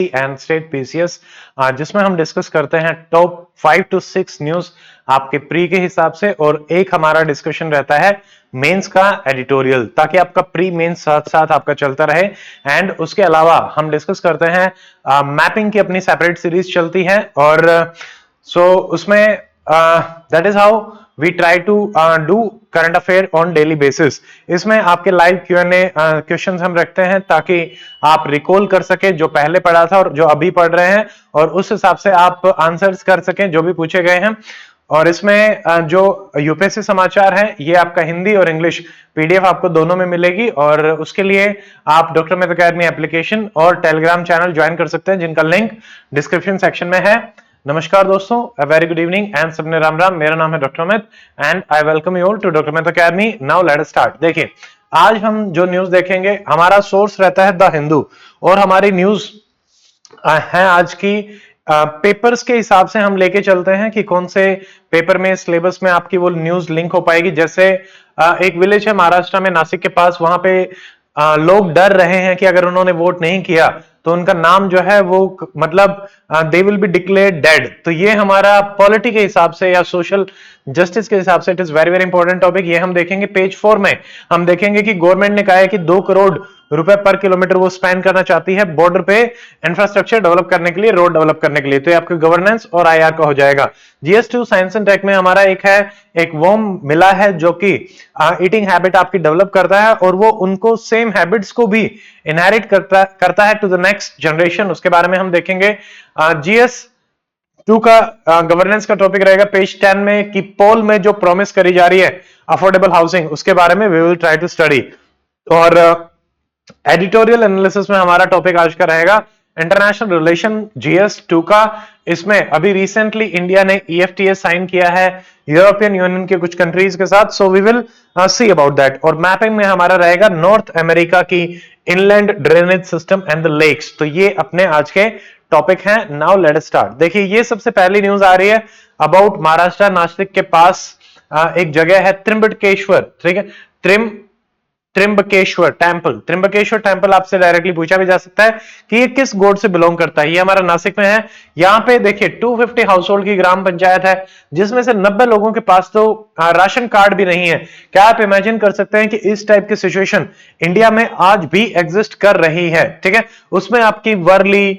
And state PCS, जिसमें हम discuss करते हैं टॉप 5 to 6 न्यूज आपके प्री के हिसाब से, और एक हमारा डिस्कशन रहता है मेंस का एडिटोरियल, ताकि आपका प्री मेंस साथ साथ आपका चलता रहे। एंड उसके अलावा हम डिस्कस करते हैं मैपिंग की अपनी सेपरेट सीरीज चलती है, और उसमें that is how we try to do current affair on daily basis. इसमें आपके लाइव Q&A क्वेश्चंस हम रखते हैं ताकि आप रिकॉल कर सके जो पहले पढ़ा था और जो अभी पढ़ रहे हैं, और उस हिसाब से आप आंसर्स कर सकें जो भी पूछे गए हैं। और इसमें जो यूपीएससी समाचार है, ये आपका हिंदी और इंग्लिश पीडीएफ आपको दोनों में मिलेगी, और उसके लिए आप डॉक्टर अमित अकेडमी एप्लीकेशन और टेलीग्राम चैनल ज्वाइन कर सकते हैं, जिनका लिंक डिस्क्रिप्शन सेक्शन में है। नमस्कार दोस्तों, a very good evening and सबने राम राम। मेरा नाम है doctor Amit and I welcome you all to doctor Amit academy. Now let us start. देखिए, आज हम जो न्यूज देखेंगे, हमारा सोर्स रहता है द हिंदू, और हमारी न्यूज है आज की पेपर्स के हिसाब से हम लेके चलते हैं कि कौन से पेपर में सिलेबस में आपकी वो न्यूज लिंक हो पाएगी। जैसे एक विलेज है महाराष्ट्र में, नासिक के पास, वहां पे लोग डर रहे हैं कि अगर उन्होंने वोट नहीं किया तो उनका नाम जो है वो मतलब दे विल बी डिक्लेयर्ड डेड। तो ये हमारा पॉलिटी के हिसाब से या सोशल जस्टिस के हिसाब से it is very very important topic. ये हम देखेंगे पेज 4 में। हम देखेंगे कि गवर्नमेंट ने कहा है कि 2 करोड़ रुपए पर किलोमीटर वो स्पेंड करना चाहती है बॉर्डर पे इंफ्रास्ट्रक्चर डेवलप करने के लिए, रोड डेवलप करने के लिए। तो ये आपका गवर्नेंस और आईआर का हो जाएगा। जीएस2 साइंस एंड टेक में हमारा एक वर्म मिला है जो कि ईटिंग हैबिट आपकी डेवलप करता है, और वो उनको सेम हैबिट्स को भी इनहेरिट करता है टू द नेक्स्ट जनरेशन। उसके बारे में हम देखेंगे। GS2 का गवर्नेंस का टॉपिक रहेगा पेज 10 में, कि पोल में जो प्रॉमिस करी जा रही है अफोर्डेबल हाउसिंग, उसके बारे में we will try to study. और एडिटोरियल एनालिसिस में हमारा टॉपिक आज का रहेगा इंटरनेशनल रिलेशन GS2 का। इसमें अभी रिसेंटली इंडिया ने EFTA साइन किया है यूरोपियन यूनियन के कुछ कंट्रीज के साथ, so we will see about that. और मैपिंग में हमारा रहेगा नॉर्थ अमेरिका की inland drainage system and the lakes. तो ये अपने आज के टॉपिक हैं। Now let us start. देखिए, ये सबसे पहली न्यूज आ रही है अबाउट महाराष्ट्र नासिक के पास एक जगह है त्रिम्बकेश्वर, ठीक है, त्रिम्बकेश्वर टेम्पल आपसे डायरेक्टली पूछा भी जा सकता है कि ये किस गॉड से बिलोंग करता है। ये हमारा नासिक में है। यहाँ पे देखिए 250 हाउस होल्ड की ग्राम पंचायत है, जिसमें से 90 लोगों के पास तो राशन कार्ड भी नहीं है। क्या आप इमेजिन कर सकते हैं कि इस टाइप की सिचुएशन इंडिया में आज भी एग्जिस्ट कर रही है, ठीक है। उसमें आपकी वर्ली,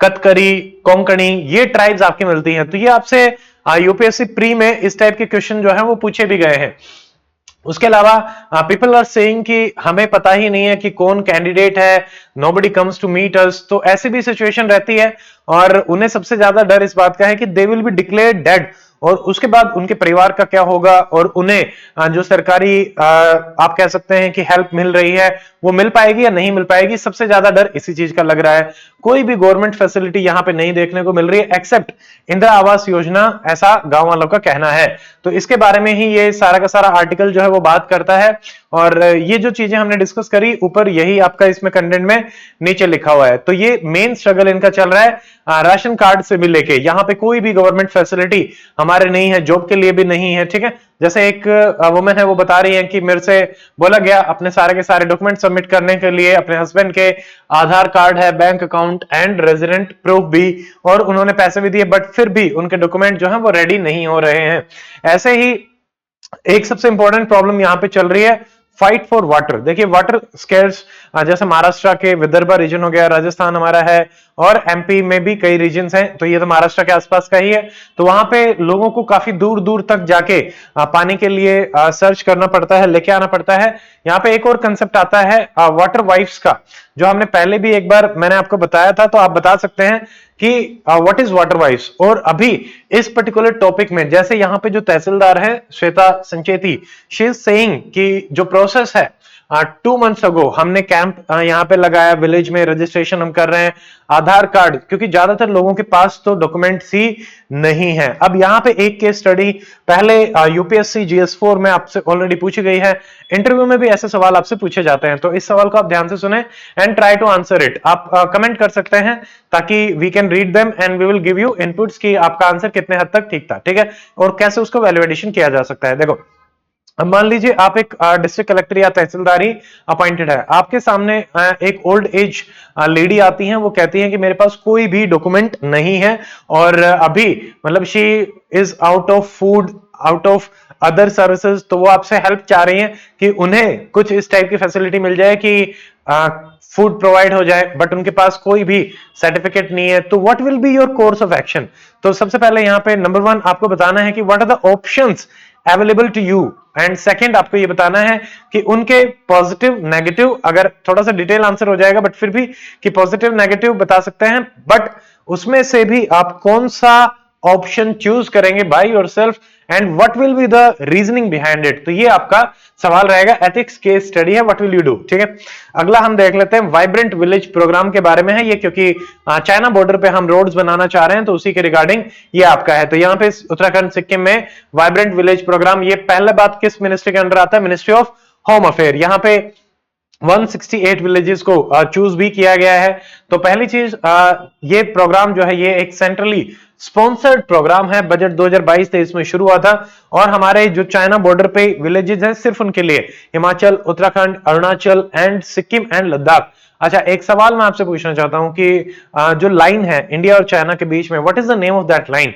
कतकरी, कोंकणी, ये ट्राइब्स आपकी मिलती हैं। तो ये आपसे यूपीएससी प्री में इस टाइप के क्वेश्चन जो है वो पूछे भी गए हैं। उसके अलावा पीपल आर सेइंग कि हमें पता ही नहीं है कि कौन कैंडिडेट है, nobody comes to meet us. तो ऐसी भी सिचुएशन रहती है, और उन्हें सबसे ज्यादा डर इस बात का है कि दे विल बी डिक्लेयर्ड डेड, और उसके बाद उनके परिवार का क्या होगा, और उन्हें जो सरकारी आप कह सकते हैं कि हेल्प मिल रही है वो मिल पाएगी या नहीं मिल पाएगी। सबसे ज्यादा डर इसी चीज का लग रहा है। कोई भी गवर्नमेंट फैसिलिटी यहां पे नहीं देखने को मिल रही है एक्सेप्ट इंदिरा आवास योजना, ऐसा गांव वालों का कहना है। तो इसके बारे में ही ये सारा का सारा आर्टिकल जो है वो बात करता है, और ये जो चीजें हमने डिस्कस करी ऊपर, यही आपका इसमें कंटेंट में नीचे लिखा हुआ है। तो ये मेन स्ट्रगल इनका चल रहा है राशन कार्ड से भी लेके। यहाँ पे कोई भी गवर्नमेंट फैसिलिटी हमारे नहीं है, जॉब के लिए भी नहीं है, ठीक है। जैसे एक वुमेन है, वो बता रही है कि मेरे से बोला गया अपने सारे के सारे डॉक्यूमेंट सबमिट करने के लिए, अपने हस्बैंड के आधार कार्ड है, bank account and resident proof भी, और उन्होंने पैसे भी दिए, बट फिर भी उनके डॉक्यूमेंट जो है वो रेडी नहीं हो रहे हैं। ऐसे ही एक सबसे इंपॉर्टेंट प्रॉब्लम यहां पे चल रही है, फाइट फॉर वाटर। देखिए, वाटर स्केर्स, जैसे महाराष्ट्र के विदर्भा रीजन हो गया, राजस्थान हमारा है, और एमपी में भी कई रीजन्स हैं। तो ये तो महाराष्ट्र के आसपास का ही है। तो वहां पे लोगों को काफी दूर दूर तक जाके पानी के लिए सर्च करना पड़ता है, लेके आना पड़ता है। यहाँ पे एक और कंसेप्ट आता है वाटर वाइफ्स का, जो हमने पहले भी एक बार मैंने आपको बताया था। तो आप बता सकते हैं कि व्हाट इज वाटर वाइफ्स। और अभी इस पर्टिकुलर टॉपिक में, जैसे यहाँ पे जो तहसीलदार है Shweta Sancheti, she is saying कि जो प्रोसेस है 2 मंथ्स अगो हमने कैंप यहाँ पे लगाया, विलेज में रजिस्ट्रेशन हम कर रहे हैं, आधार कार्ड, क्योंकि ज्यादातर लोगों के पास तो डॉक्यूमेंट्स ही नहीं है। अब यहाँ पे एक केस स्टडी पहले यूपीएससी GS4 में आपसे ऑलरेडी पूछी गई है, इंटरव्यू में भी ऐसे सवाल आपसे पूछे जाते हैं। तो इस सवाल को आप ध्यान से सुने and try to answer it. आप कमेंट कर सकते हैं ताकि we can read them and we will give you inputs कि आपका आंसर कितने हद तक ठीक था, ठीक है, और कैसे उसको वैलिडेशन किया जा सकता है। देखो, अब मान लीजिए आप एक डिस्ट्रिक्ट कलेक्टर या तहसीलदारी अपॉइंटेड है, आपके सामने एक ओल्ड एज लेडी आती हैं, वो कहती हैं कि मेरे पास कोई भी डॉक्यूमेंट नहीं है और अभी मतलब she is out of food, out of other services, तो वो आपसे हेल्प चाह रही हैं कि उन्हें कुछ इस टाइप की फैसिलिटी मिल जाए कि फूड प्रोवाइड हो जाए, बट उनके पास कोई भी सर्टिफिकेट नहीं है, तो what will be your course of action. तो सबसे पहले यहां पे नंबर 1 आपको बताना है कि what are the options available to you, and second आपको ये बताना है कि उनके पॉजिटिव नेगेटिव, अगर थोड़ा सा डिटेल आंसर हो जाएगा बट फिर भी कि पॉजिटिव नेगेटिव बता सकते हैं, बट उसमें से भी आप कौन सा ऑप्शन चूज करेंगे by yourself and what will be the reasoning behind it. तो ये आपका सवाल रहेगा, एथिक्स केस स्टडी है, व्हाट विल यू डू। ठीक है, अगला हम देख लेते हैं वाइब्रेंट विलेज प्रोग्राम के बारे में है ये, क्योंकि चाइना बॉर्डर पे हम रोड्स बनाना चाह रहे हैं तो उसी के रिगार्डिंग ये आपका है। तो यहाँ पे उत्तराखंड सिक्किम में वाइब्रेंट विलेज प्रोग्राम, ये पहले बात किस मिनिस्ट्री के अंडर आता है, मिनिस्ट्री ऑफ होम अफेयर। यहाँ पे 168 विलेजेस को चूज भी किया गया है। तो पहली चीज, ये प्रोग्राम जो है ये एक सेंट्रली स्पॉन्सर्ड प्रोग्राम है, बजट 2022-23 में शुरू हुआ था और हमारे जो चाइना बॉर्डर पे विलेजेस हैं सिर्फ उनके लिए, हिमाचल, उत्तराखंड, अरुणाचल एंड सिक्किम एंड लद्दाख। अच्छा, एक सवाल मैं आपसे पूछना चाहता हूं कि जो लाइन है इंडिया और चाइना के बीच में, what is the name of that line.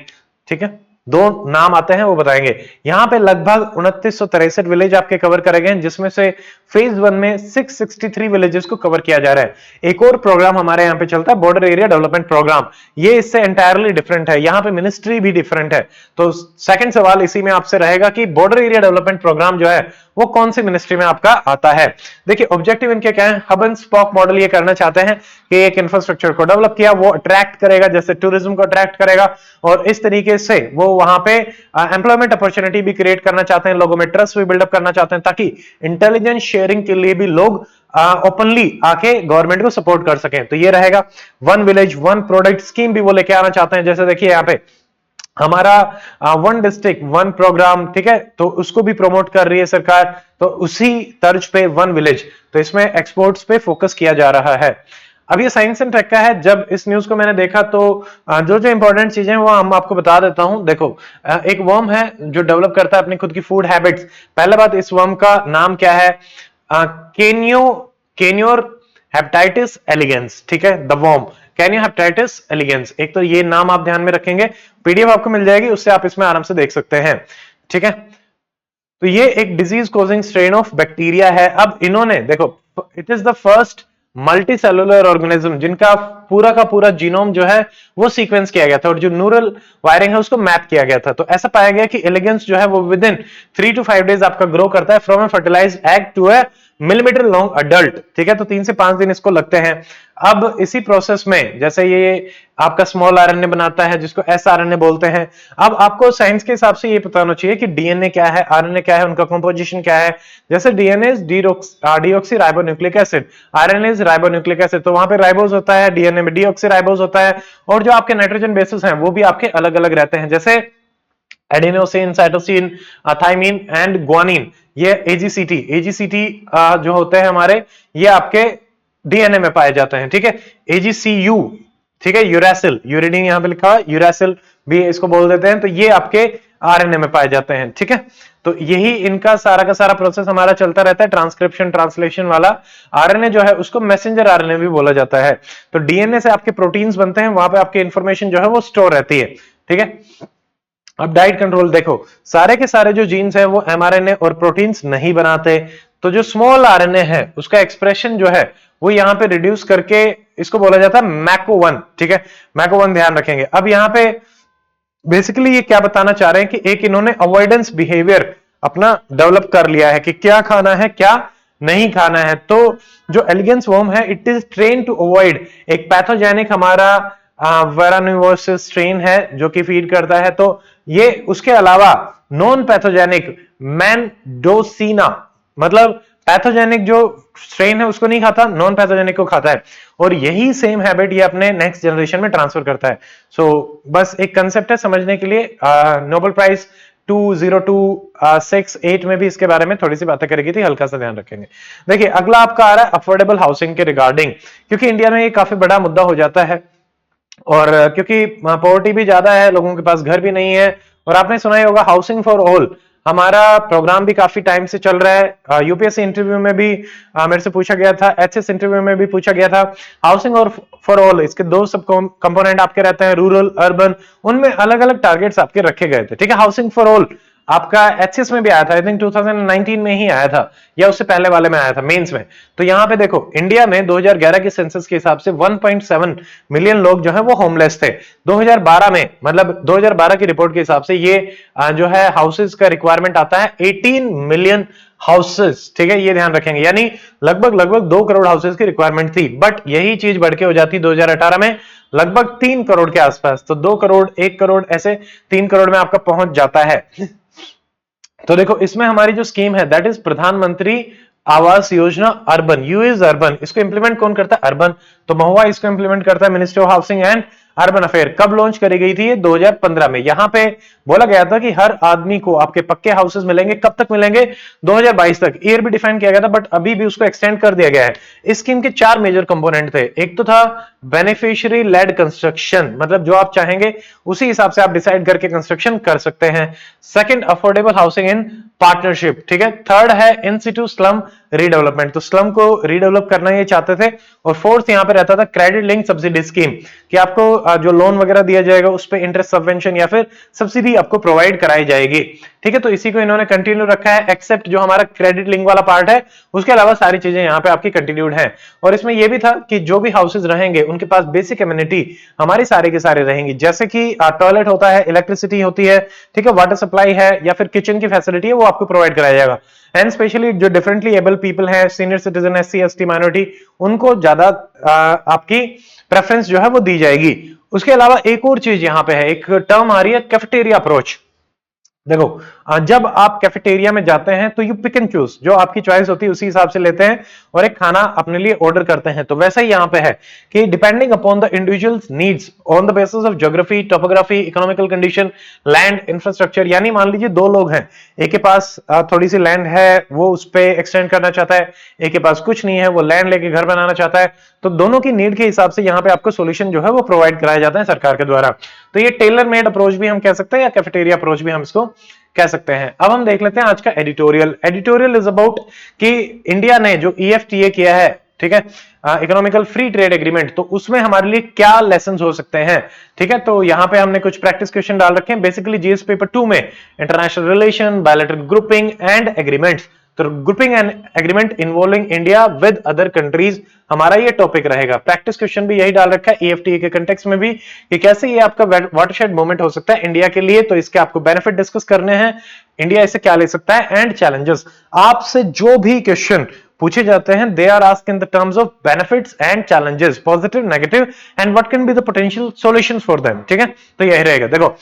ठीक है, दो नाम आते हैं वो बताएंगे। यहां पे लगभग 2963 विलेज आपके कवर करे गए, जिसमें से फेज 1 में 663 विलेजेस को कवर किया जा रहा है। एक और प्रोग्राम हमारे यहाँ पे चलता है, बॉर्डर एरिया डेवलपमेंट प्रोग्राम, ये इससे एंटायरली डिफरेंट है, यहाँ पे मिनिस्ट्री भी डिफरेंट है। तो सेकंड सवाल इसी में आपसे रहेगा कि बॉर्डर एरिया डेवलपमेंट प्रोग्राम जो है वो कौन सी मिनिस्ट्री में आपका आता है। देखिए ऑब्जेक्टिव इनके क्या है, हब एंड स्पॉक मॉडल ये करना चाहते हैं कि एक इंफ्रास्ट्रक्चर को डेवलप किया, वो अट्रैक्ट करेगा, जैसे टूरिज्म को अट्रैक्ट करेगा, और इस तरीके से वो वहां पे एम्प्लॉयमेंट अपॉर्चुनिटी भी क्रिएट करना चाहते हैं, लोगों में ट्रस्ट भी बिल्डअप करना चाहते हैं, ताकि इंटेलिजेंस शेयरिंग के लिए भी लोग ओपनली आके गवर्नमेंट को सपोर्ट कर सकें। तो ये रहेगा one village one product scheme भी वो लेके आना चाहते हैं, जैसे देखिए यहाँ पे हमारा वन डिस्ट्रिक्ट वन प्रोग्राम, ठीक है, तो उसको भी प्रमोट कर रही है सरकार, तो उसी तर्ज पे वन विलेज, तो इसमें एक्सपोर्ट्स पे फोकस किया जा रहा है। अब ये साइंस एंड टेक का है, जब इस न्यूज को मैंने देखा तो जो जो इंपॉर्टेंट चीजें वो हम आपको बता देता हूं। देखो एक वर्म है जो डेवलप करता है अपनी खुद की फूड हैबिट्स। पहला बात, इस वर्म का नाम क्या है, केनियोर हेपेटाइटिस एलिगेंस, ठीक है, द वर्म कैनियो हेपेटाइटिस एलिगेंस। एक तो ये नाम आप ध्यान में रखेंगे, पीडीएफ आपको मिल जाएगी, उससे आप इसमें आराम से देख सकते हैं। ठीक है, तो ये एक disease causing strain of bacteria है। अब इन्होंने देखो, it is the first multi cellular organism जिनका पूरा का पूरा जीनोम जो है वो सीक्वेंस किया गया था और जो न्यूरल वायरिंग है उसको मैप किया गया था। तो ऐसा पाया गया कि एलिगेंस जो है वो विद इन 3 to 5 डेज आपका ग्रो करता है from a fertilized egg to a millimetre long adult. ठीक है, तो 3 से 5 दिन इसको लगते हैं। अब इसी प्रोसेस में जैसे ये आपका स्मॉल आरएनए बनाता है जिसको एस आरएनए बोलते हैं। अब आपको साइंस के हिसाब से ये पता होना चाहिए कि डीएनए क्या है, आरएनए क्या है, उनका कंपोजिशन क्या है। जैसे DNA deoxy ribonucleic acid, RNA ribonucleic acid, तो वहां पे राइबोज होता है, डीएनए में डीऑक्सी राइबोज होता है, और जो आपके नाइट्रोजन बेसिस हैं वो भी आपके अलग अलग रहते हैं, जैसे adenosine, cytosine, thymine and guanine. ये एजीसीटी जो होते हैं हमारे, ये आपके डीएनए में पाए जाते हैं। ठीक है, एजीसीयू, ठीक है, यूरासिल, यूरिडीन यहां पे लिखा है, यूरासिल भी इसको बोल देते हैं, तो ये आपके आरएनए में पाए जाते हैं। ठीक है, तो यही इनका सारा का सारा प्रोसेस हमारा चलता रहता है, ट्रांसक्रिप्शन ट्रांसलेशन वाला। आरएनए जो है उसको मैसेंजर आरएनए भी बोला जाता है। तो डीएनए से आपके प्रोटीन्स बनते हैं, वहां पे आपकी इंफॉर्मेशन जो है वो स्टोर रहती है। ठीक है, अब डाइट कंट्रोल देखो, सारे के सारे जो जीन्स है वो एमआरएनए और प्रोटीन्स नहीं बनाते, तो जो स्मॉल आरएनए है उसका एक्सप्रेशन जो है वो यहां पे रिड्यूस करके इसको बोला जाता है मैको 1। ठीक है, मैको 1 ध्यान रखेंगे। अब यहां पे बेसिकली ये क्या बताना चाह रहे हैं कि एक इन्होंने अवॉइडेंस बिहेवियर अपना डेवलप कर लिया है कि क्या खाना है क्या नहीं खाना है। तो जो एलिगेंस वर्म है it is train to avoid एक पैथोजेनिक हमारा वेरानिवर्सिस स्ट्रेन है जो कि फीड करता है, तो ये उसके अलावा नॉन पैथोजेनिक मैनडोसिना, मतलब पैथोजेनिक जो स्ट्रेन है उसको नहीं खाता, नॉन पैथोजेनिक को खाता है, और यही सेम हैबिट ये अपने नेक्स्ट जनरेशन में ट्रांसफर करता है। सो बस एक कंसेप्ट है समझने के लिए। नोबेल प्राइज 2026-8 में भी इसके बारे में थोड़ी सी बातें करेगी थी, हल्का सा ध्यान रखेंगे। देखिए अगला आपका आ रहा है अफोर्डेबल हाउसिंग के रिगार्डिंग, क्योंकि इंडिया में ये काफी बड़ा मुद्दा हो जाता है, और क्योंकि पॉवर्टी भी ज्यादा है, लोगों के पास घर भी नहीं है, और आपने सुना ही होगा हाउसिंग फॉर ऑल। हमारा प्रोग्राम भी काफी टाइम से चल रहा है। यूपीएससी इंटरव्यू में भी मेरे से पूछा गया था, एचएस इंटरव्यू में भी पूछा गया था। हाउसिंग और फॉर ऑल, इसके दो सब कंपोनेंट आपके रहते हैं, रूरल अर्बन, उनमें अलग अलग टारगेट्स आपके रखे गए थे। ठीक है, हाउसिंग फॉर ऑल आपका एचएस में भी आया था, आई थिंक 2019 में ही आया था या उससे पहले वाले में आया था, मेंस में। तो यहां पे देखो, इंडिया में 2011 के सेंसस के हिसाब से 1.7 मिलियन लोग जो है वो होमलेस थे। 2012 में, मतलब 2012 की रिपोर्ट के हिसाब से ये जो है हाउसेस का रिक्वायरमेंट आता है 18 मिलियन हाउसेस। ठीक है, ये ध्यान रखेंगे, यानी लगभग 2 करोड़ हाउसेस की रिक्वायरमेंट थी। बट यही चीज बढ़ के हो जाती 2018 में लगभग 3 करोड़ के आसपास। तो 2 करोड़, 1 करोड़, ऐसे 3 करोड़ में आपका पहुंच जाता है। तो देखो, इसमें हमारी जो स्कीम है दैट इज प्रधानमंत्री Awas Yojana urban, US urban. इसको इंप्लीमेंट कौन करता है? अर्बन। तो महुआ इसको इंप्लीमेंट करता है, ministry of housing and urban affair. कब लॉन्च करी गई थी? 2015 में। यहां पे बोला गया था कि हर आदमी को आपके पक्के हाउसेस मिलेंगे। कब तक मिलेंगे? 2022 तक। ईयर भी डिफाइन किया गया था, बट अभी भी उसको एक्सटेंड कर दिया गया है। इस स्कीम के 4 मेजर कंपोनेंट थे। एक तो था बेनिफिशियरी लेड कंस्ट्रक्शन, मतलब जो आप चाहेंगे उसी हिसाब से आप डिसाइड करके कंस्ट्रक्शन कर सकते हैं। Second, affordable housing in partnership. ठीक है। थर्ड है इन सिटू स्लम रीडेवलपमेंट, तो स्लम को रीडेवलप करना ये चाहते थे। और फोर्थ यहां पे रहता था क्रेडिट लिंक सब्सिडी स्कीम, कि आपको जो लोन वगैरह दिया जाएगा उस पे इंटरेस्ट सबवेंशन या फिर सब्सिडी आपको प्रोवाइड कराई जाएगी। ठीक है, तो इसी को इन्होंने कंटिन्यू रखा है, एक्सेप्ट जो हमारा क्रेडिट लिंक वाला पार्ट है, उसके अलावा सारी चीजें यहाँ पे आपकी कंटिन्यूड है। और इसमें यह भी था कि जो भी हाउसेज रहेंगे उनके पास बेसिक एमिनिटी हमारी सारे के सारे रहेंगी, जैसे कि टॉयलेट होता है, इलेक्ट्रिसिटी होती है, ठीक है, वाटर सप्लाई है, या फिर किचन की फैसिलिटी है, वो आपको प्रोवाइड कराया जाएगा। एंड स्पेशली जो डिफरेंटली एबल पीपल है, senior citizen, SC ST minority, उनको ज्यादा आपकी प्रेफरेंस जो है वो दी जाएगी। उसके अलावा एक और चीज यहां पे है, एक टर्म आ रही है कैफेटेरिया अप्रोच। देखो, जब आप कैफेटेरिया में जाते हैं तो यू पिक एंड चूज, जो आपकी चॉइस होती है उसी हिसाब से लेते हैं और एक खाना अपने लिए ऑर्डर करते हैं। तो वैसा ही यहां पे है कि depending upon the individuals needs on the basis of geography, topography, economical condition, land, infrastructure. यानी मान लीजिए 2 लोग हैं, एक के पास थोड़ी सी लैंड है, वो उस पर एक्सटेंड करना चाहता है, एक के पास कुछ नहीं है, वो लैंड लेके घर बनाना चाहता है। तो दोनों की नीड के हिसाब से यहाँ पे आपको सोल्यूशन जो है वो प्रोवाइड कराया जाता है सरकार के द्वारा। तो ये टेलर मेड अप्रोच भी हम कह सकते हैं, या कैफेटेरिया अप्रोच भी हम इसको कह सकते हैं। अब हम देख लेते हैं आज का एडिटोरियल। एडिटोरियल इज अबाउट कि इंडिया ने जो ईएफटीए किया है, ठीक है, इकोनॉमिकल फ्री ट्रेड एग्रीमेंट, तो उसमें हमारे लिए क्या लेसन हो सकते हैं। ठीक है, तो यहां पे हमने कुछ प्रैक्टिस क्वेश्चन डाल रखे हैं। बेसिकली जीएस पेपर 2 में international relation, bilateral grouping and agreements, तो grouping and agreement involving India with other countries, हमारा ये टॉपिक रहेगा। प्रैक्टिस क्वेश्चन भी यही डाल रखा है ईएफटीए के कंटेक्स्ट में भी, कि कैसे ये आपका वाटरशेड मोमेंट हो सकता है इंडिया के लिए। तो इसके आपको बेनिफिट डिस्कस करने हैं, इंडिया इससे क्या ले सकता है, एंड चैलेंजेस। आपसे जो भी क्वेश्चन पूछे जाते हैं they are asked in the terms of benefits and challenges, positive, negative, and what can be the potential solutions for them. ठीक है, तो यही रहेगा। देखो,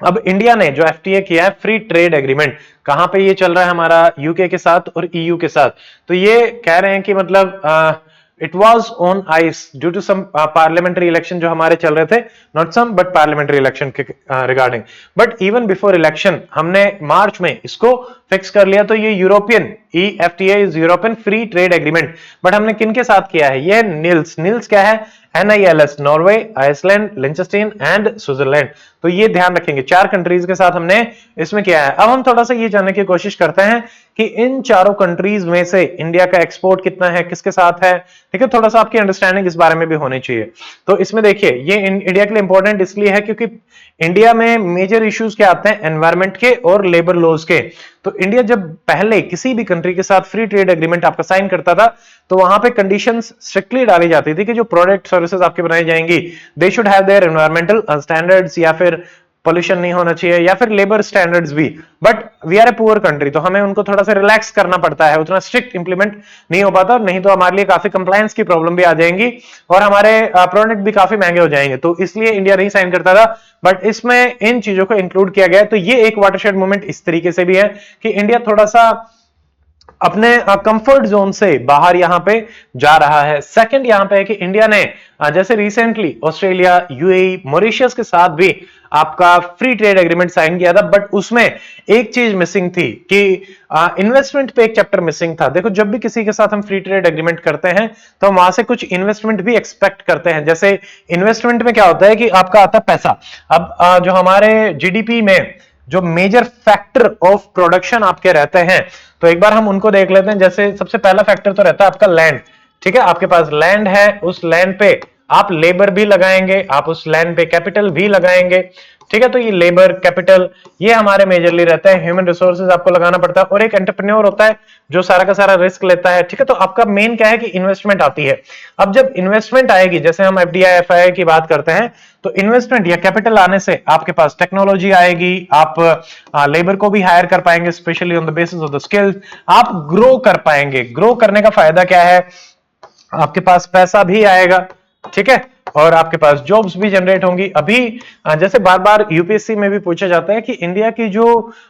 अब इंडिया ने जो एफटीए किया है, फ्री ट्रेड एग्रीमेंट, कहां पे ये चल रहा है हमारा? यूके के साथ और ईयू के साथ। तो ये कह रहे हैं कि मतलब it was on ice due to some parliamentary election जो हमारे चल रहे थे, not some but parliamentary election के regarding. But even before election हमने मार्च में इसको फिक्स कर लिया। तो ये European EFTA is European free trade agreement, but हमने किनके साथ किया है? ये निल्स, निल्स क्या है? NILS, Norway, Iceland, Liechtenstein and Switzerland. तो ये ध्यान रखेंगे, 4 कंट्रीज के साथ हमने इसमें किया है। अब हम थोड़ा सा ये जानने की कोशिश करते हैं कि इन चारों कंट्रीज में से इंडिया का एक्सपोर्ट कितना है, किसके साथ है। ठीक है, थोड़ा सा आपकी अंडरस्टैंडिंग इस बारे में भी होनी चाहिए। तो इसमें देखिए, ये इंडिया के लिए इंपॉर्टेंट इसलिए है क्योंकि इंडिया में मेजर इश्यूज क्या आते हैं? एनवायरमेंट के और लेबर लॉज के। तो इंडिया जब पहले किसी भी कंट्री के साथ फ्री ट्रेड एग्रीमेंट आपका साइन करता था, तो वहां पे कंडीशंस स्ट्रिक्टली डाली जाती थी कि जो प्रोडक्ट सर्विसेज आपके बनाई जाएंगी, they should have their environmental standards, या फिर पोल्यूशन नहीं होना चाहिए, या फिर लेबर स्टैंडर्ड्स भी। But we are a poor country, तो हमें उनको थोड़ा सा रिलैक्स करना पड़ता है, उतना स्ट्रिक्ट इंप्लीमेंट नहीं हो पाता, नहीं तो हमारे लिए काफी कंप्लायंस की प्रॉब्लम भी आ जाएंगी और हमारे प्रोडक्ट भी काफी महंगे हो जाएंगे। तो इसलिए इंडिया नहीं साइन करता था, बट इसमें इन चीजों को इंक्लूड किया गया। तो ये एक वाटरशेड मूवमेंट इस तरीके से भी है कि इंडिया थोड़ा सा अपने कंफर्ट जोन से बाहर यहां पे जा रहा है। सेकंड यहां पे है कि इंडिया ने जैसे रिसेंटली ऑस्ट्रेलिया, यूएई, मॉरिशस के साथ भी आपका फ्री ट्रेड एग्रीमेंट साइन किया था, बट उसमें एक चीज मिसिंग थी कि इन्वेस्टमेंट पे एक चैप्टर मिसिंग था। देखो, जब भी किसी के साथ हम फ्री ट्रेड एग्रीमेंट करते हैं तो हम वहां से कुछ इन्वेस्टमेंट भी एक्सपेक्ट करते हैं। जैसे इन्वेस्टमेंट में क्या होता है कि आपका आता है पैसा। अब जो हमारे जीडीपी में जो मेजर फैक्टर ऑफ प्रोडक्शन आपके रहते हैं, तो एक बार हम उनको देख लेते हैं। जैसे सबसे पहला फैक्टर तो रहता है आपका लैंड, ठीक है, आपके पास लैंड है, उस लैंड पे आप लेबर भी लगाएंगे, आप उस लैंड पे कैपिटल भी लगाएंगे, ठीक है। तो ये लेबर कैपिटल ये हमारे मेजरली रहता है, ह्यूमन रिसोर्सेज आपको लगाना पड़ता है, और एक एंटरप्रेन्योर होता है जो सारा का सारा रिस्क लेता है, ठीक है। तो आपका मेन क्या है कि इन्वेस्टमेंट आती है। अब जब इन्वेस्टमेंट आएगी, जैसे हम एफडीआई एफआई की बात करते हैं, तो इन्वेस्टमेंट या कैपिटल आने से आपके पास टेक्नोलॉजी आएगी, आप लेबर को भी हायर कर पाएंगे, specially on the basis of the skills, आप ग्रो कर पाएंगे। ग्रो करने का फायदा क्या है, आपके पास पैसा भी आएगा, ठीक है, और आपके पास जॉब्स भी जनरेट होंगी। अभी जैसे बार बार यूपीएससी में भी पूछा जाता है कि इंडिया की जो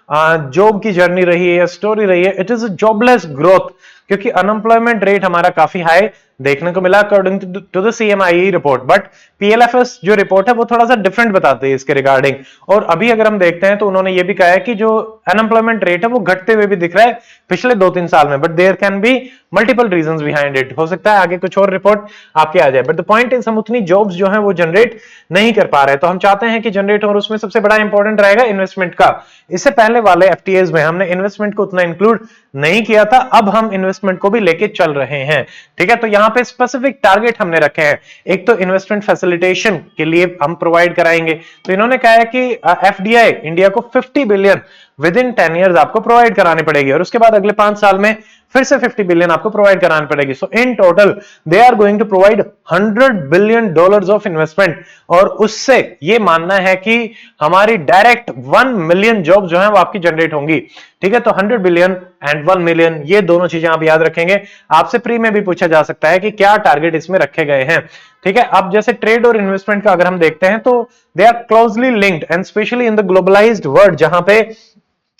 जॉब की जर्नी रही है या स्टोरी रही है, it is a jobless growth, क्योंकि अनएम्प्लॉयमेंट रेट हमारा काफी हाई देखने को मिला according to the CMI report, but PLFS जो रिपोर्ट है वो थोड़ा सा डिफरेंट बताते हैं इसके रिगार्डिंग। और अभी अगर हम देखते हैं तो उन्होंने ये भी कहा है कि जो अनएम्प्लॉयमेंट रेट है वो घटते हुए भी दिख रहा है पिछले 2-3 साल में, but there can be multiple reasons behind it. हो सकता है आगे कुछ और रिपोर्ट आपके आ जाए, बट द पॉइंट इज हम उतनी जॉब्स जो है वो जनरेट नहीं कर पा रहे, तो हम चाहते हैं कि जनरेट हो, और उसमें सबसे बड़ा इंपॉर्टेंट रहेगा इन्वेस्टमेंट का। इससे पहले वाले एफटीएस में हमने इन्वेस्टमेंट को उतना इंक्लूड नहीं किया था, अब हम इन्वेस्टमेंट को भी लेके चल रहे हैं, ठीक है। तो यहां पे स्पेसिफिक टारगेट हमने रखे हैं। एक तो इन्वेस्टमेंट फैसिलिटेशन के लिए हम प्रोवाइड कराएंगे, तो इन्होंने कहा है कि एफडीआई इंडिया को 50 बिलियन विद इन 10 ईयर्स आपको प्रोवाइड करानी पड़ेगी, और उसके बाद अगले 5 साल में फिर से 50 बिलियन आपको प्रोवाइड करानी पड़ेगी। So in total they are going to provide $100 billion of investment, और उससे ये मानना है कि हमारी डायरेक्ट 1 मिलियन जॉब जो है वो आपकी जनरेट होंगी, ठीक है। तो 100 बिलियन एंड 1 मिलियन ये दोनों चीजें आप याद रखेंगे। आपसे प्री में भी पूछा जा सकता है कि क्या टारगेट इसमें रखे गए हैं, ठीक है। अब जैसे ट्रेड और इन्वेस्टमेंट का अगर हम देखते हैं तो they are closely linked, and specially in the globalised world जहां पे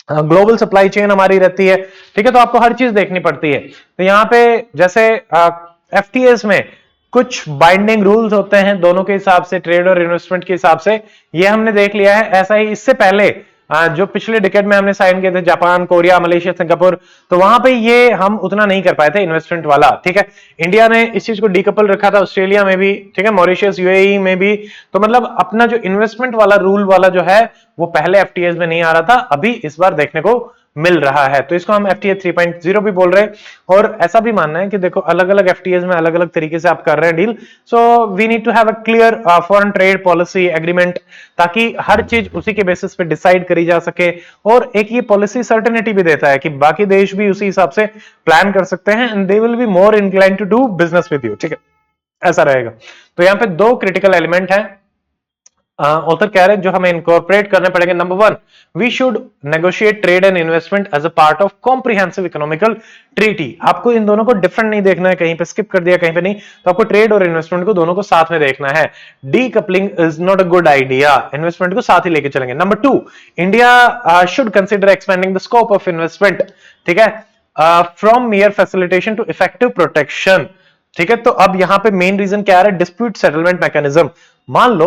ग्लोबल सप्लाई चेन हमारी रहती है, ठीक है। तो आपको हर चीज देखनी पड़ती है। तो यहाँ पे जैसे एफटीएस में कुछ बाइंडिंग रूल्स होते हैं दोनों के हिसाब से, ट्रेड और इन्वेस्टमेंट के हिसाब से, ये हमने देख लिया है। ऐसा ही इससे पहले जो पिछले डिकेड में हमने साइन किए थे, जापान, कोरिया, मलेशिया, सिंगापुर, तो वहां पे ये हम उतना नहीं कर पाए थे इन्वेस्टमेंट वाला, ठीक है। इंडिया ने इस चीज को डीकपल रखा था, ऑस्ट्रेलिया में भी, ठीक है, मॉरिशस, यूएई में भी। तो मतलब अपना जो इन्वेस्टमेंट वाला रूल वाला जो है वो पहले एफटीएस में नहीं आ रहा था, अभी इस बार देखने को मिल रहा है, तो इसको हम एफटीए 3.0 भी बोल रहे हैं। और ऐसा भी मानना है कि देखो अलग अलग एफटीएस में अलग अलग तरीके से आप कर रहे हैं deal, so we need to have a clear foreign trade policy agreement, ताकि हर चीज उसी के बेसिस पे डिसाइड करी जा सके। और एक ये पॉलिसी सर्टेनिटी भी देता है कि बाकी देश भी उसी हिसाब से प्लान कर सकते हैं, and they will be more incline to do business with you, ठीक है, ऐसा रहेगा। तो यहाँ पे 2 क्रिटिकल एलिमेंट है, ऑथर कह रहे हैं जो हमें इनकॉर्पोरेट करने पड़ेंगे। Number 1, we should negotiate trade and investment as a part of comprehensive economical treaty. आपको इन दोनों को डिफरेंट नहीं देखना है, कहीं पे स्किप कर दिया कहीं पे नहीं, तो आपको ट्रेड और इन्वेस्टमेंट को दोनों को साथ में देखना है। Decoupling is not a good idea, investment को साथ ही लेके चलेंगे। Number 2, India should consider expending the scope of investment, ठीक है, from mere facilitation to effective protection, ठीक है। तो अब यहां पे मेन रीजन क्या आ रहा है, डिस्प्यूट सेटलमेंट मैकेनिज्म। मान लो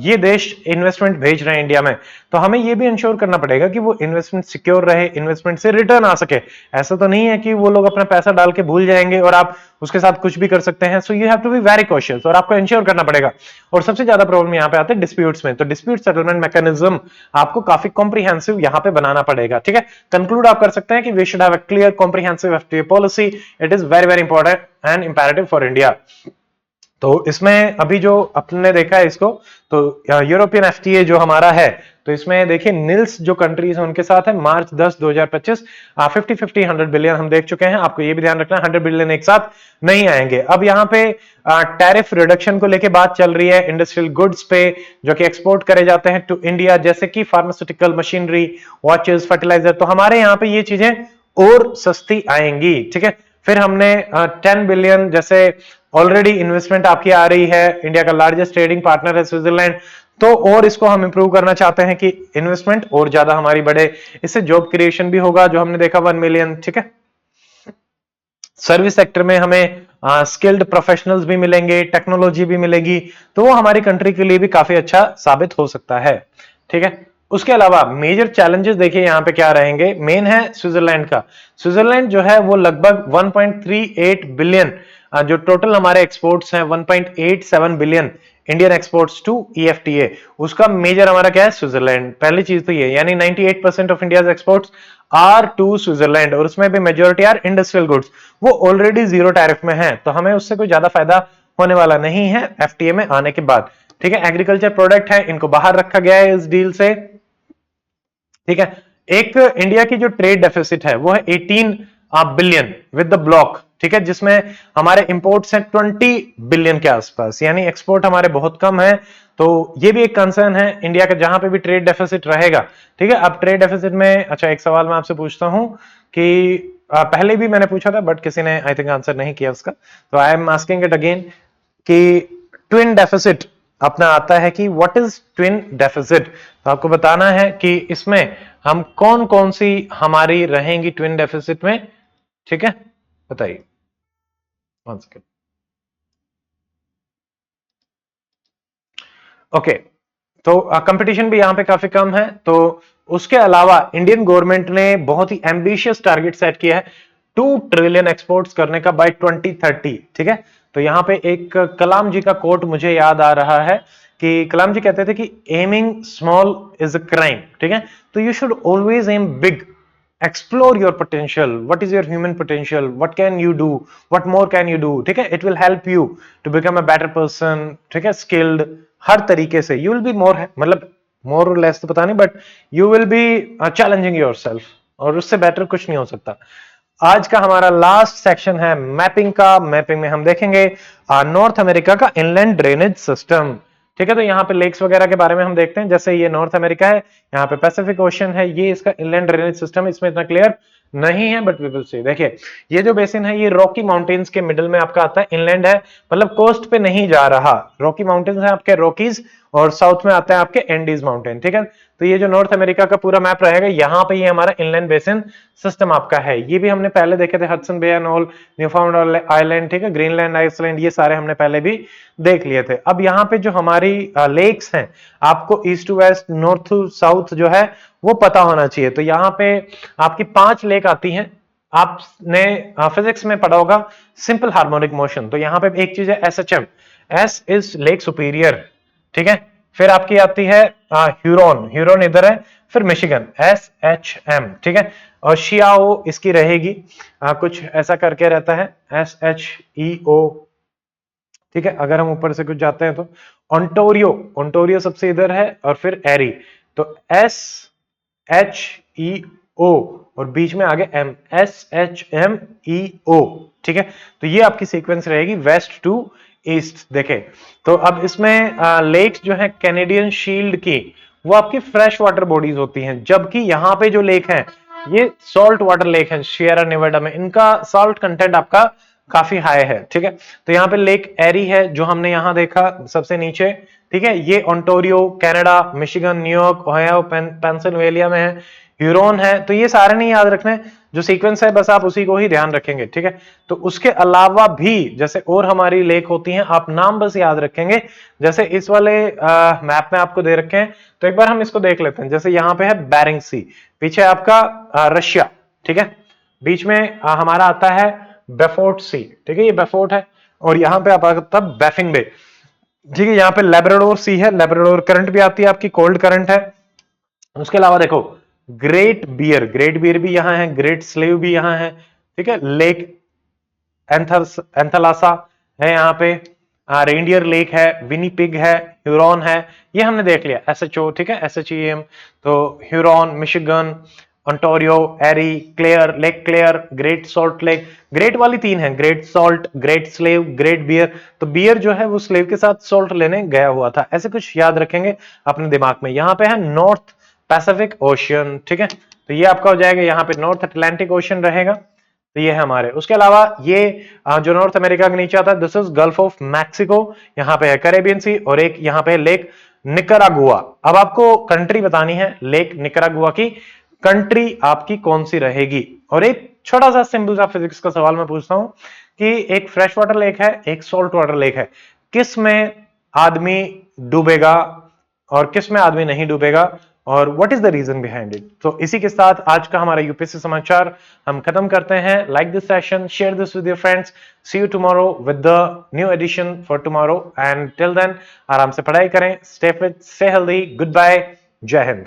ये देश इन्वेस्टमेंट भेज रहे हैं इंडिया में, तो हमें ये भी इंश्योर करना पड़ेगा कि वो इन्वेस्टमेंट सिक्योर रहे, इन्वेस्टमेंट से रिटर्न आ सके। ऐसा तो नहीं है कि वो लोग अपना पैसा डाल के भूल जाएंगे और आप उसके साथ कुछ भी कर सकते हैं। So you have to be very cautious, और आपको इंश्योर करना पड़ेगा। और सबसे ज्यादा प्रॉब्लम यहाँ पे आते हैं डिस्प्यूट्स में, तो डिस्प्यूट सेटलमेंट मैकेनिज्म आपको काफी कॉम्प्रिहेंसिव यहाँ पे बनाना पड़ेगा, ठीक है। कंक्लूड आप कर सकते हैं कि we should have a clear comprehensive FTA policy, it is very very important and imperative for India. तो इसमें अभी जो अपने देखा है इसको, तो यूरोपियन एफटीए जो हमारा है, तो इसमें देखिए निल्स जो कंट्रीज है उनके साथ है, मार्च 10 2025 50-50 100 बिलियन हम देख चुके हैं। आपको ये भी ध्यान रखना है 100 बिलियन एक साथ नहीं आएंगे। अब यहाँ पे टैरिफ रिडक्शन को लेके बात चल रही है इंडस्ट्रियल गुड्स पे जो कि एक्सपोर्ट करे जाते हैं टू इंडिया, जैसे कि फार्मास्यूटिकल, मशीनरी, वॉचेस, फर्टिलाइजर, तो हमारे यहाँ पे ये चीजें और सस्ती आएंगी, ठीक है। फिर हमने 10 बिलियन जैसे ऑलरेडी इन्वेस्टमेंट आपकी आ रही है, इंडिया का लार्जेस्ट ट्रेडिंग पार्टनर है स्विट्जरलैंड, तो और इसको हम इंप्रूव करना चाहते हैं कि इन्वेस्टमेंट और ज्यादा हमारी बढ़े, इससे जॉब क्रिएशन भी होगा जो हमने देखा 1 मिलियन, ठीक है। सर्विस सेक्टर में हमें स्किल्ड प्रोफेशनल्स भी मिलेंगे, टेक्नोलॉजी भी मिलेगी, तो वो हमारी कंट्री के लिए भी काफी अच्छा साबित हो सकता है, ठीक है। उसके अलावा मेजर चैलेंजेस देखिए यहाँ पे क्या रहेंगे, मेन है स्विट्जरलैंड का। स्विट्जरलैंड जो है वो लगभग 1.38 बिलियन जो टोटल हमारे एक्सपोर्ट्स हैं 1.87 billion Indian exports to EFTA, उसका मेजर हमारा क्या है, स्विट्जरलैंड। पहली चीज तो ये, यानी 98% of India's exports are to Switzerland, और उसमें भी मेजोरिटी आर इंडस्ट्रियल गुड्स, वो ऑलरेडी जीरो टैरिफ में है, तो हमें उससे कोई ज्यादा फायदा होने वाला नहीं है FTA में आने के बाद। ठीक है, एग्रीकल्चर प्रोडक्ट है, इनको बाहर रखा गया है इस डील से। ठीक है, एक इंडिया की जो ट्रेड डेफिसिट है वो है 18 बिलियन विद द ब्लॉक। ठीक है, जिसमें हमारे इंपोर्ट्स हैं 20 बिलियन के आसपास, यानी एक्सपोर्ट हमारे बहुत कम है। तो ये भी एक कंसर्न है इंडिया का, जहां पे भी ट्रेड डेफिसिट रहेगा। ठीक है, अब ट्रेड डेफिसिट में, अच्छा एक सवाल मैं आपसे पूछता हूं कि पहले भी मैंने पूछा था बट किसी ने आई थिंक आंसर नहीं किया उसका, तो I am asking it again कि ट्विन डेफिसिट अपना आता है कि व्हाट इज ट्विन डेफिसिट, तो आपको बताना है कि इसमें हम कौन कौन सी हमारी रहेंगी ट्विन डेफिसिट में। ठीक है, बताइए। One second. ओके, तो कंपटीशन भी यहां पे काफी कम है, तो उसके अलावा इंडियन गवर्नमेंट ने बहुत ही एम्बिशियस टारगेट सेट किया है 2 ट्रिलियन एक्सपोर्ट्स करने का बाय 2030। ठीक है, तो यहां पे एक कलाम जी का कोट मुझे याद आ रहा है कि कलाम जी कहते थे कि aiming small is a crime. ठीक है, तो you should always am big, explore your potential, what is your human potential, what can you do, what more can you do। ठीक है, it will help you to become a better person। ठीक है, skilled हर तरीके से, you will be more, मतलब more or less तो पता नहीं, but you will be challenging yourself, और उससे बेटर कुछ नहीं हो सकता। आज का हमारा लास्ट सेक्शन है मैपिंग का। मैपिंग में हम देखेंगे नॉर्थ अमेरिका का इनलैंड ड्रेनेज सिस्टम। ठीक है, तो यहाँ पे लेक्स वगैरह के बारे में हम देखते हैं। जैसे ये नॉर्थ अमेरिका है, यहाँ पे पैसिफिक ओशन है, ये इसका इनलैंड ड्रेनेज सिस्टम, इसमें इतना क्लियर नहीं है बट वी विल सी। देखिए, ये जो बेसिन है ये रॉकी माउंटेन्स के मिडिल में आपका आता है, इनलैंड है, मतलब कोस्ट पे नहीं जा रहा। रॉकी माउंटेन्स है आपके रॉकीज, और साउथ में आता है आपके एंडीज माउंटेन। ठीक है, तो ये जो नॉर्थ अमेरिका का पूरा मैप रहेगा, यहाँ पे ये हमारा इनलैंड बेसिन सिस्टम आपका है। ये भी हमने पहले देखे थे, Hudson Bay and all, Newfoundland island, ठीक है, ग्रीनलैंड, आइसलैंड, ये सारे हमने पहले भी देख लिए थे। अब यहाँ पे जो हमारी लेक्स हैं, आपको east to west, north to south जो है वो पता होना चाहिए। तो यहाँ पे आपकी 5 लेक आती हैं। आपने फिजिक्स में पढ़ा होगा सिंपल हार्मोनिक मोशन, तो यहाँ पे एक चीज है SHM, S is lake superior. ठीक है, फिर आपकी आती है ह्यूरोन, ह्यूरोन इधर है, फिर मिशिगन SHM। ठीक है, और शियाओ इसकी रहेगी कुछ ऐसा करके रहता है SHEO। ठीक है, अगर हम ऊपर से कुछ जाते हैं तो ओंटोरियो, ओंटोरियो सबसे इधर है, और फिर एरी, तो SHEO, और बीच में आगे M, SHMEO। ठीक है, तो ये आपकी सीक्वेंस रहेगी वेस्ट टू ईस्ट। देखे, तो अब इसमें लेक्स जो है कैनेडियन शील्ड की, वो आपकी फ्रेश वाटर बॉडीज होती हैं, जबकि यहाँ पे जो लेक है ये सॉल्ट वाटर लेक है सियरा नेवाडा में, इनका सॉल्ट कंटेंट आपका काफी हाई है। ठीक है, तो यहाँ पे लेक एरी है जो हमने यहाँ देखा सबसे नीचे। ठीक है, ये Ontario Canada, Michigan, New York, Ohio, Pennsylvania में है। ह्यूरोन है, तो ये सारे नहीं याद रखने, जो सीक्वेंस है बस आप उसी को ही ध्यान रखेंगे। ठीक है, तो उसके अलावा भी जैसे और हमारी लेक होती हैं, आप नाम बस याद रखेंगे। जैसे इस वाले मैप में आपको दे रखे हैं, तो एक बार हम इसको देख लेते हैं। जैसे यहाँ पे है बेरिंग सी, पीछे आपका रशिया। ठीक है, बीच में हमारा आता है बेफोर्ट सी। ठीक है, ये बेफोर्ट है, और यहाँ पे आप आता है बैफिन बे। ठीक है, यहाँ पे लेब्राडोर सी है, लेब्राडोर करंट भी आती है आपकी, कोल्ड करंट है। उसके अलावा देखो ग्रेट बियर, ग्रेट बियर भी यहां है, ग्रेट स्लेव भी यहां है। ठीक है, लेक एंथलासा है यहाँ पे, रेंडियर लेक है, विनीपिग है, ह्यूरोन है, ये हमने देख लिया। SHO, ठीक है, SHEM, तो Huron, Michigan, Ontario, Erie, Clair, lake Clair, great salt lake. Great वाली 3 है, great salt, great slave, great bear. तो बियर जो है वो स्लेव के साथ सॉल्ट लेने गया हुआ था, ऐसे कुछ याद रखेंगे अपने दिमाग में। यहाँ पे है नॉर्थ पैसिफिक ओशियन। ठीक है, तो ये आपका हो जाएगा, यहाँ पे नॉर्थ अटलांटिक ओशियन रहेगा, तो ये है हमारे। उसके अलावा ये जो नॉर्थ अमेरिका के नीचे आता है, this is gulf of Mexico, यहाँ पे है कैरेबियन सी, और एक यहाँ पे लेक निकरागुआ। अब आपको कंट्री बतानी है लेक निकरागुआ की, कंट्री आपकी कौन सी रहेगी। और एक छोटा सा सिंपल सा फिजिक्स का सवाल मैं पूछता हूं कि एक फ्रेश वाटर लेक है, एक सॉल्ट वाटर लेक है, किस में आदमी डूबेगा और किस में आदमी नहीं डूबेगा, और what is the reason behind it. तो इसी के साथ आज का हमारा यूपीएससी समाचार हम खत्म करते हैं। Like this session, share this with your friends, see you tomorrow with the new edition for tomorrow, and till then आराम से पढ़ाई करें, stay fit, stay healthy, goodbye, जय हिंद।